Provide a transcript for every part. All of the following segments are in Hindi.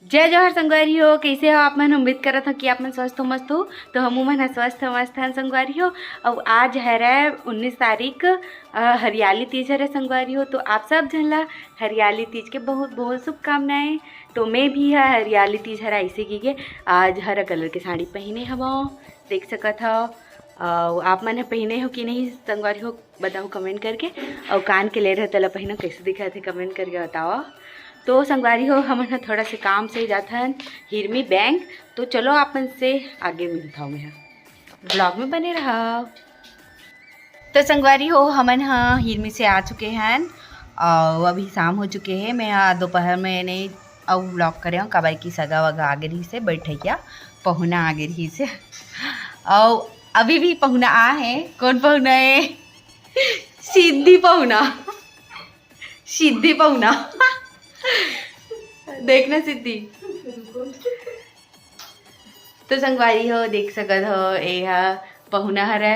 जय जवाहर संगवारी हो। कैसे हो आप मन? उम्मीद करत हो कि आप मन स्वस्थ हो, मस्त हो। तो हम मन स्वस्थ मस्त हैं संगवारी हो। और आज है 19 तारीख, हरियाली तीज है संगवारी हो। तो आप सब जन ला हरियाली तीज के बहुत बहुत शुभकामनाएं। तो मैं भी है हरियाली तीज हरा ऐसे की आज हरा कलर के साड़ी पहने हवा, देख सकत हो। और आप मन पहने हो कि नहीं संगवारी हो, बताओ कमेंट करके। और कान के ले रहे तला पहना कैसे दिखा थे कमेंट करके बताओ। तो संगवारी हो हम थोड़ा से काम से जाता है हिरमी बैंक। तो चलो अपन से आगे मिलता हूँ, मैं ब्लॉग में बने रहा। तो संगवारी हो हमन हाँ हिरमी से आ चुके हैं और अभी शाम हो चुके हैं। मैं दोपहर में नहीं और ब्लॉग करे हूँ काबर की सगा वगा आगे रही से बैठे क्या पहुना आगे रही से। और अभी भी पहुना आ है। कौन पहुना है? सिद्धि पहुना, सिद्धि पहुना देखना सिद्धि। तो संगवारी हो देख सकत हो यह पहुना हरा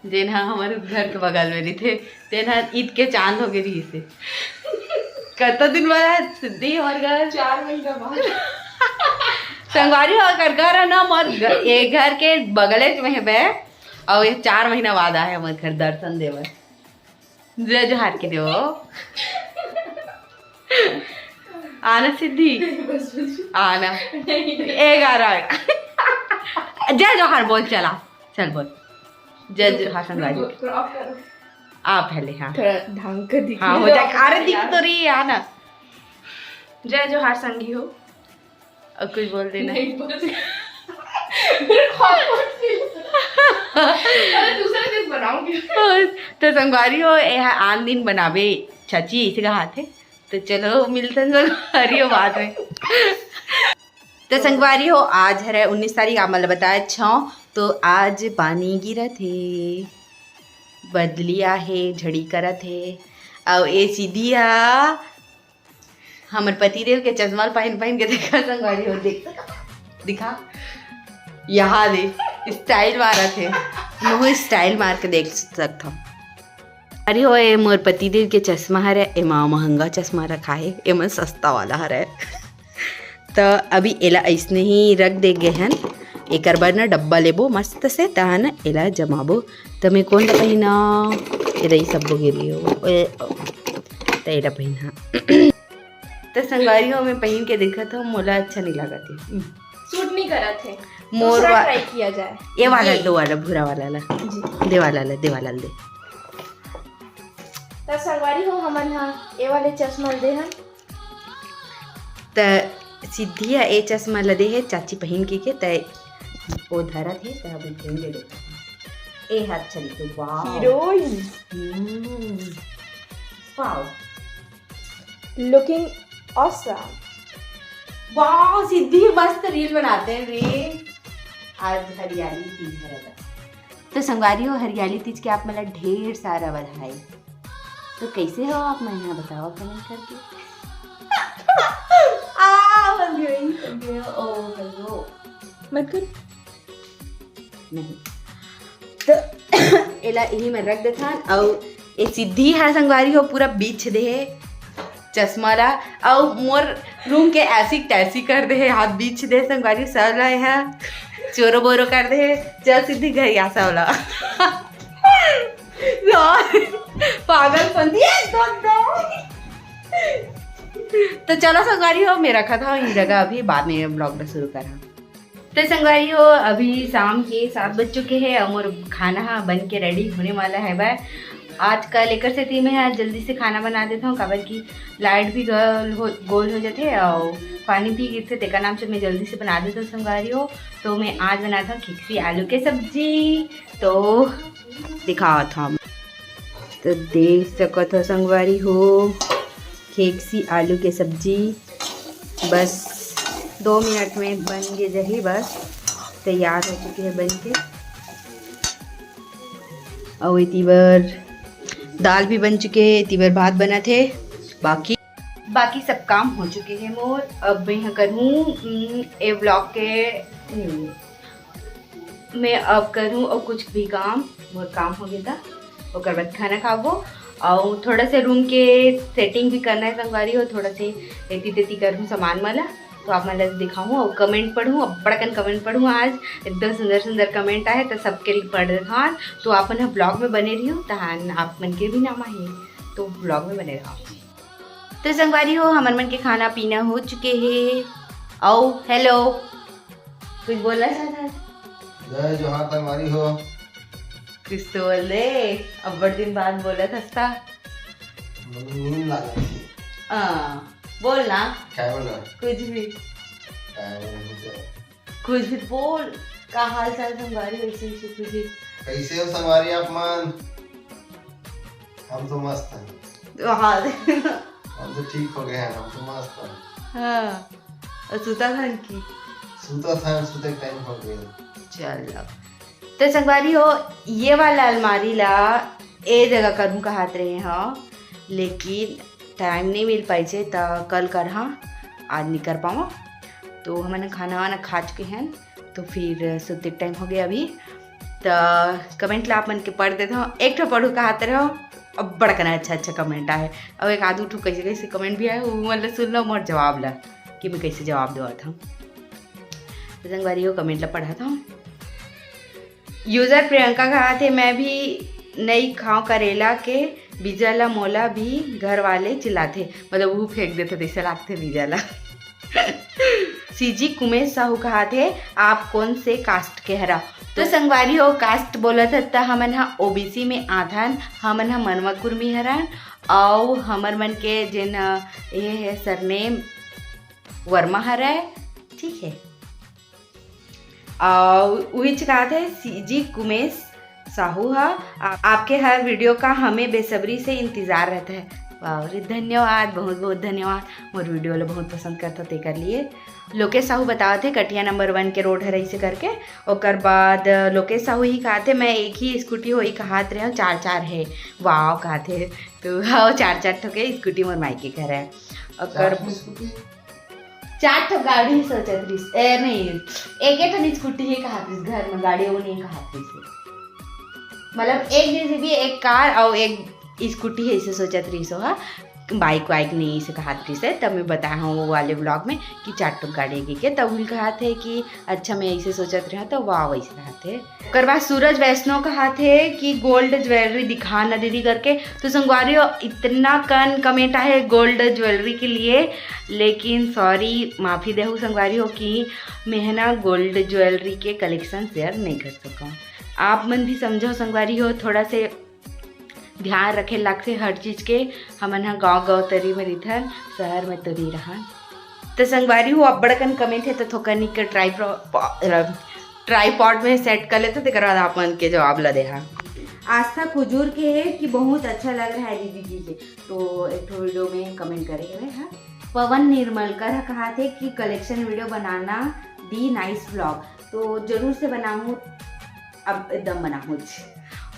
जेन हमारे घर के बगल में रही थे। तेन ईद के चांद हो गए रही से कत दिन बाद सिद्धि हमारे घर 4 महीना बाद संगवारी हो कर घर ना मोर ये घर के बगले में है और ये 4 महीना बाद आए हमारे घर दर्शन देवर। जय जोहार के देव आना सिद्धि आना 11 जय जोहार बोल चला चल बोल जय जोहार संगवारी आ पहले हाँ ढंग का दिख हाँ हो जाए। अरे दिख तो रही है आना। जय जोहार संगी हो। और कुछ बोल देना। दूसरा दिन बनाऊंगी। तो संगवारी हो यह आन दिन बनावे चाची इसी का हाथ है। तो चलो मिलते हैं संगवारी हो बाद में। तो संगवारी हो आज है 19 तारीख आप मतलब बताया 6। तो आज पानी गिरा थे, बदलिया है, झड़ी करा थे। और ये सीधी हमारे पतिदेव के चश्मा पहन के देखा संगवारी हो देख दिखा यहाँ दे स्टाइल मारा थे। मैं स्टाइल मार के देख सकता। अरे हो ये मोर पतिदेव के चश्मा हरे एमा महंगा चश्मा रखा है, एमा सस्ता वाला हरे। तो अभी एला ऐसने ही रख दे गए हैं। एक बार ना डब्बा लेबो मस्त से तहन एला जमाबो। तो मैं कौन पहना रही सब गिरी हो तो एला पहना। तो संगवारी हो मैं पहन के देखा था मोला अच्छा नहीं लगा थे, सूट नहीं करा थे। मोर ट्राई किया जाए ये वाला दो वाला भूरा वाला ला जी दे वाला ला दे वाला दे। तो संगवारी हो हमन हाँ ये वाले चश्मा दे हैं। तो सिद्धि ए चश्मा लदे है चाची पहन के तय वो धरा थे तय अब पहन ले दे ए हाथ चली तो वाह हीरोइन वाओ लुकिंग ऑसम। वाह सिद्धि मस्त रील बनाते हैं रे। आज हरियाली तीज है। तो संगवारी हो हरियाली तीज के आप मतलब ढेर सारा बधाई। तो कैसे हो आप मैं बताओ कमेंट करके। ओ मत कर नहीं तो एला यही में रख देता। और ये सिद्धि है संगवारी हो पूरा बीच दे चश्मा ला और मोर रूम के ऐसी तैसी कर दे हाथ बीच दे संगवारी सब रहे हैं चोरो बोरो कर दे चल सिद्धि घर ऐसा वाला पागल पंदी तो चलो संगवारी हो मैं रखा था इस जगह अभी बाद में ब्लॉग शुरू करा। तो संगवारी हो अभी शाम के 7 बज चुके हैं और खाना बन के रेडी होने वाला है। भाई आज का लेकर से थी मैं आज जल्दी से खाना बना देता हूँ काबर की लाइट भी गोल हो जाते और पानी भी गिरते तेका नाम से मैं जल्दी से बना देता हूँ संगवारी हो। तो मैं आज बनाता हूँ खिचड़ी आलू के सब्जी। तो दिखाओ था तो देख सको तो संगवारी हो खेकसी आलू के सब्जी बस 2 मिनट में बन के जही बस तैयार हो चुकी है बन के। और तीबर दाल भी बन चुके हैं, तीबर भात बना थे, बाकी सब काम हो चुके हैं मोर। अब मैं करूँ ए ब्लॉग के मैं अब करूँ और कुछ भी काम मोर काम हो गया था और बाद खाना खाबो और थोड़ा से रूम के सेटिंग भी करना है संगवारी हो। थोड़ा से एती तेती करूँ सामान वाला तो आप मैं दिखाऊँ और कमेंट पढ़ूँ, अब बड़कन कमेंट पढ़ूँ आज, एकदम सुंदर सुंदर कमेंट आए तो सबके लिए पढ़ रहा। तो आप मन ब्लॉग में बने रही हूँ तहान आप मन के भी नाम आहे, तो ब्लॉग में बने रहा। तो संगवारी हो हमार मन के खाना पीना हो चुके हैं। आओ हेलो कुछ बोला था? जय जोहार संगवारी हो। कुछ तो बोल दे, अब बड़े दिन बाद बोला था। नींद लागे थी। बोल ना क्या बोला? कुछ भी, कुछ भी बोल। का हाल चाल संगवारी? वैसे कुछ भी। कैसे हो संगवारी आप मन? हम तो मस्त हैं। हम तो ठीक हो गए हैं, हम तो मस्त हैं। हाँ, और सुता था कि सूते टाइम हो गया। चलो तो संगवारी हो ये वाला अलमारी ला ए जगह करूँ कहत रहे हाँ, लेकिन टाइम नहीं मिल पाई छे तो कल कर हाँ, आज नहीं कर पाऊँ। तो हमने खाना वाना खा चुके हैं तो फिर सुते टाइम हो गया अभी। तो कमेंट ला आप मन के पढ़ देता हूँ, एक ठो पढ़ू कहते रहो। अब बड़ा करना अच्छा कमेंट आए, अब एक आधू ठो कैसे कैसे कमेंट भी आए वो मतलब सुन लो मोर जवाब ला कि मैं कैसे जवाब देवा था। तो संगवारी हो कमेंट ला पढ़ा था। यूज़र प्रियंका कहा थे मैं भी नहीं खाऊं करेला के बीजाला, मोला भी घर वाले चिल्लाते, मतलब वो फेंक देते जैसे लागते बीजाला। सीजी कुमेश साहू कहा थे आप कौन से कास्ट के हरा? तो संगवारी हो कास्ट बोला था हमन हा ओबीसी में आथन, हमन हा मनवा कुर्मी हरन और हमर मन के जिन ये है सरनेम वर्मा हरा, ठीक है। और वही कहा थे सीजी कुमेश साहू हा आपके हर वीडियो का हमें बेसब्री से इंतज़ार रहता है। वाह रे धन्यवाद, बहुत बहुत धन्यवाद। मोर वीडियो ला बहुत पसंद करता ते कर लिए। लोकेश साहू बताए थे कटिया नंबर 1 के रोड है रही से करके। और बाद लोकेश साहू ही कहा थे मैं एक ही स्कूटी हो ही कहात रहे 4 है। वाह कहा थे तो हाँ 4 ठोके स्कूटी मोर मायके घर है। और 4 ठो गाड़ी सोचत रही नहीं एक ठन स्कूटी ही कहा घर में, गाड़ी वो नहीं कहा मतलब एक जैसे भी एक कार और एक स्कूटी है इसे सोचत रही सो। हाँ बाइक वाइक नहीं इसे कहा थी से, तब मैं बताया हूँ वो वाले ब्लॉग में कि 4 ठो गाड़ी के तब उन कहा थे कि अच्छा मैं इसे सोचत रहा तो वाह वैसे कहा थे। कर बाद सूरज वैष्णव कहा थे कि गोल्ड ज्वेलरी दिखा ना दीदी करके। तो संगवारी इतना कन कमेंट है गोल्ड ज्वेलरी के लिए, लेकिन सॉरी माफ़ी देहू संगवारी हो कि मैं ना गोल्ड ज्वेलरी के कलेक्शन शेयर नहीं कर सकूँ। आप मन भी समझो संगवारी हो, थोड़ा से ध्यान रखे लग से हर चीज़ के। हमन हा गाँव तरी में रिथन, शहर में तो नहीं रहा। तो संगवारी हो अब बड़कन कमेंट है तो थोकनी के ट्राईपॉड में सेट कर लेते तो आप मन के जवाब ला दे। हाँ आस्था कुजूर के है कि बहुत अच्छा लग रहा है दीदी जी से, तो एक वीडियो में कमेंट करेंगे। हाँ पवन निर्मलकर कहा थे कि कलेक्शन वीडियो बनाना दी नाइस व्लॉग, तो जरूर से बनाऊँ, अब एकदम बनाऊँ।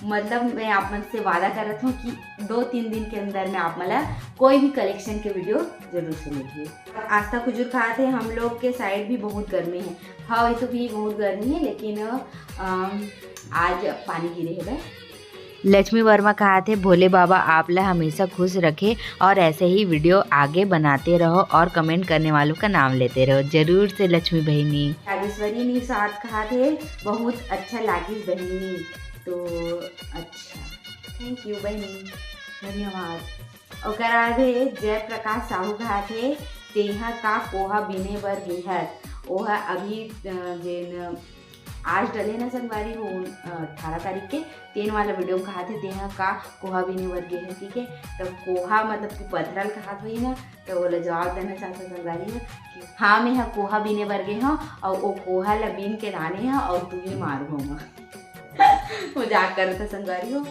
मतलब मैं आप मन से वादा कर रहा हूँ कि 2-3 दिन के अंदर में आप मला कोई भी कलेक्शन के वीडियो जरूर से मिलिए। आस्था कुजूर कहा थे हम लोग के साइड भी बहुत गर्मी है। हाँ वही तो भी बहुत गर्मी है, लेकिन आज पानी गिरे है। लक्ष्मी वर्मा कहा थे भोले बाबा आप ला हमेशा खुश रखे और ऐसे ही वीडियो आगे बनाते रहो और कमेंट करने वालों का नाम लेते रहो जरूर से लक्ष्मी बहनी। राजेश्वरी निषाद कहा थे बहुत अच्छा लागिस बहनी, तो अच्छा थैंक यू बहनी, धन्यवाद। और आगे जयप्रकाश साहू कहा थे तेहा का पोहा बिने बर गेहत, ओहा अभी जेन आज डले ना संगवारी हो 18 तारीख के 3 वाला वीडियो में कहा थे तेहा का पोहा बिने बर गेहत, ठीक है। तो पोहा मतलब कि पथरल कहा हुई ना, तो बोला जवाब देना चाहता संगवारी है कि हाँ मैं हाँ पोहा बिने बर गे हाँ और वो पोहा ला बीन के लाने हैं और तू ही मारू मजाक कर रहा था संगवारी हो।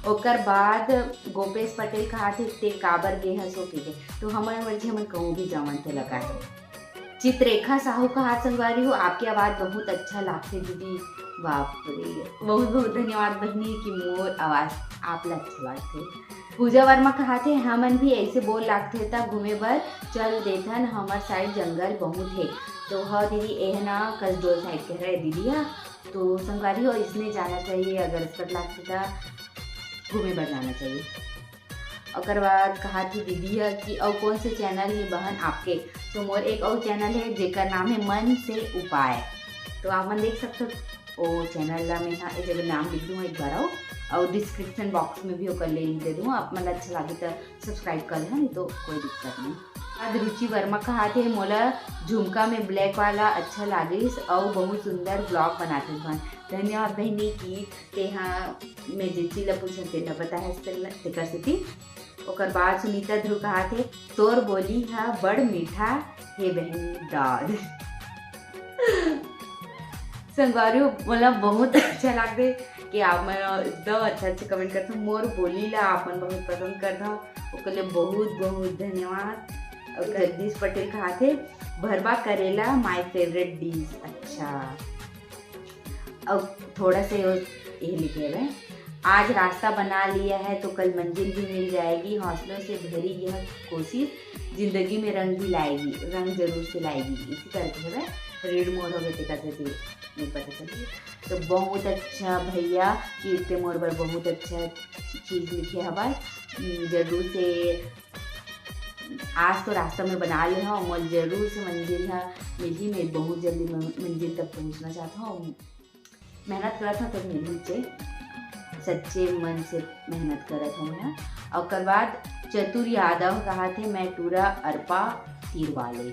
ओकर बाद गोपेश पटेल कहा थे ते काबर गे हसो के, तो हमारे मर्जी हमन कहूँ भी जमन तो लगा है। चित्रेखा साहू कहा संगवारी हो आपकी आवाज़ बहुत अच्छा लागते दीदी, बाप रे बहुत बहुत धन्यवाद बहनी कि मोर आवाज़ आप ला अच्छा लागते। पूजा वर्मा कहा थे हमन भी ऐसे बोल लागते था घूमे बर चल देथन हमार साइड जंगल बहुत है, तो हाँ दीदी एह ना कसडोल साइड के रहे दीदी। हाँ तो संगवारी हो इसने जाना चाहिए, अगर इस पर लागते था घूमे बर जाना चाहिए। और बाद कहा थी दीदी है कि और कौन से चैनल है बहन आपके। तो मोर एक और चैनल है जेकर नाम है मन से उपाय, तो आप मन देख सकते हो। वो चैनल ला मैं यहाँ जगह नाम लिख दूँ एक बार और डिस्क्रिप्शन बॉक्स में भी ओकर लिंक दे दूँ। आप मतलब अच्छा लगे तो सब्सक्राइब कर लेना, नहीं तो कोई दिक्कत नहीं। आज रुचि वर्मा कहा थे मोला झुमका में ब्लैक वाला अच्छा लागिस और बहुत सुंदर ब्लॉग बनाते हैं। धन्यवाद बहनी की ते हाँ मैं जिनसी ला पूछन तेला पता है तेकर से। ओकर बाद सुनीता ध्रुव कहा थे तोर बोली हा बड़ मीठा हे बहन दाद। संगवारियों मोला बहुत अच्छा लगते कि आप मैं एकदम अच्छा कमेंट करते हो। मोर बोली ला आपन बहुत पसंद करता हूँ, उसके लिए बहुत बहुत धन्यवाद। और जगदीश पटेल कहा थे भरवा करेला माय फेवरेट डिश। अच्छा, अब थोड़ा से ये लिखे हुए आज रास्ता बना लिया है तो कल मंजिल भी मिल जाएगी। हौसलों से भरी यह कोशिश जिंदगी में रंग भी लाएगी, रंग जरूर से लाएगी। इसी करके है रीड मोड हो गए कैसे नहीं पता चलिए। तो बहुत अच्छा भैया कि इतने मोर पर बहुत अच्छा चीज़ लिखे हवा जरूर से। आज तो रास्ता में बना लिया हूँ और जरूर से मंजिल है मिली। मैं बहुत जल्दी मंजिल तक पहुँचना चाहता हूँ। मेहनत करा था तो मिली चे सच्चे मन से मेहनत करत हूँ ना। और बाद चतुर यादव कहा थे मैं टूरा अरपा तीर वाले।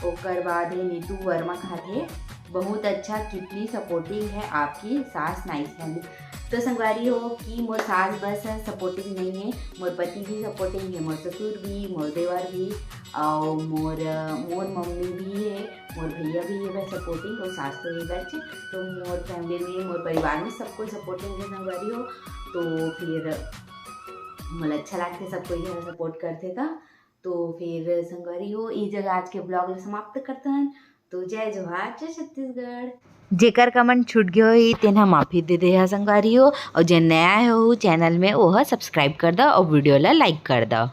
ओकर बाद है नीतू वर्मा कहा थे बहुत अच्छा कितनी सपोर्टिंग है आपकी सास, नाइस फैमिली। तो संगवारी हो कि मोर सास बस सपोर्टिंग नहीं है, मोर पति भी सपोर्टिंग है, मोर ससुर भी, मोर देवर भी और मोर मम्मी भी है, मोर भैया भी है वह सपोर्टिंग और सास तो है बच्चे। तो मोर फैमिली में मोर परिवार में सबको सपोर्टिंग है संगवारी हो। तो फिर मुझे अच्छा लगता है सबको ये सपोर्ट करते था। तो फिर संगवारी हो इस जगह आज के ब्लॉग में समाप्त करते हैं। तो जय जोहार, जय छत्तीसगढ़। जेकर कमेंट छूट गयो ही तेना माफी दे दे संगवारी हो, और जो नया हो चैनल में वो सब्सक्राइब कर दो और वीडियो ला लाइक कर दो।